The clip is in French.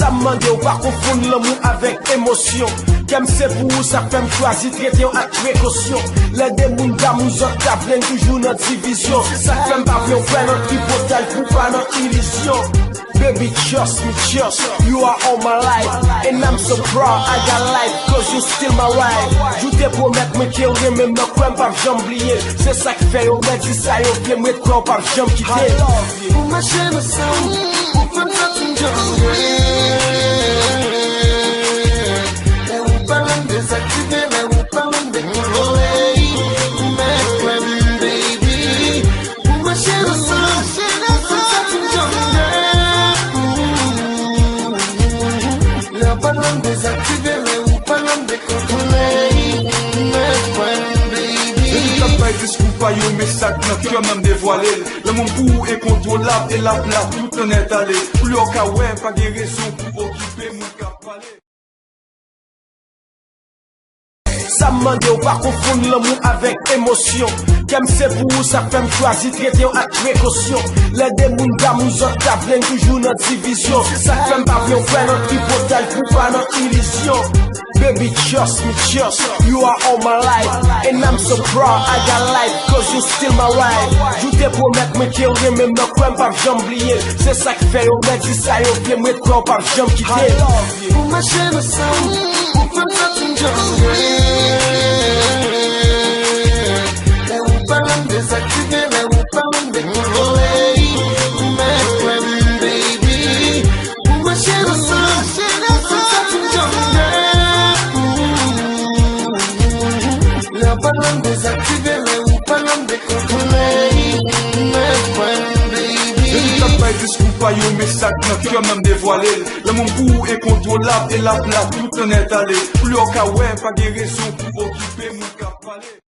Ça me demande ou pas confondre l'amour avec émotion. Qu'aime c'est pour vous, ça fait me choisir, traiter avec précaution. Les démons d'amour, j'en t'appelle toujours notre division. Ça fait me pas bien faire notre hypothèse pour pas notre illusion. Baby, trust me, you are all my life. And I'm so proud, I got life, cause you still my wife. Je te promets que me qu'il même me crois pas j'oublier. C'est ça qui fait, on m'a dit ça, et on fait me croire pas jamais quitter. Pour ma chaîne sound, pour faire ça tu me là où parlons désactiver, là où parlons décontrôler. Mais quoi, baby, pour ma chaîne sound, pour faire ça tu me là où parlons désactiver, là où parlons décontrôler. Mais quoi, discours pas yo message notre cœur même dévoilé. Le monde pour incontrôlable et la place tout en est allé. Plus au cas ouais pas de raison pour occuper mon cap palais. Ça me demande ou pas confondre l'amour avec émotion. Qu'aime c'est pour vous, ça fait me choisir, traiter avec précaution. Les démons d'amour, j'en t'appelle toujours notre division. Ça fait me pas bien faire notre hypothèse pour pas notre illusion. Baby, trust me, you are all my life. And I'm so proud, I got life, cause you still my wife. Je te promets que me qu'il même me crois pas j'oublier. C'est ça qui fait, on m'a dit ça, et on fait me croire pas jamais quitter. pour ma chaîne sound, pour faire ça tu me là où parlons désactiver, là où parlons décontrôler. Mais quoi, baby, pour ma chaîne sound, pour faire ça tu me là où parlons désactiver, là où parlons décontrôler. Mais quoi, baby, discours pas yo message notre cœur même dévoilé. Le monde pour incontrôlable et la place tout en est allé. Plus au cas ouais pas de raison pour occuper mon cap palais.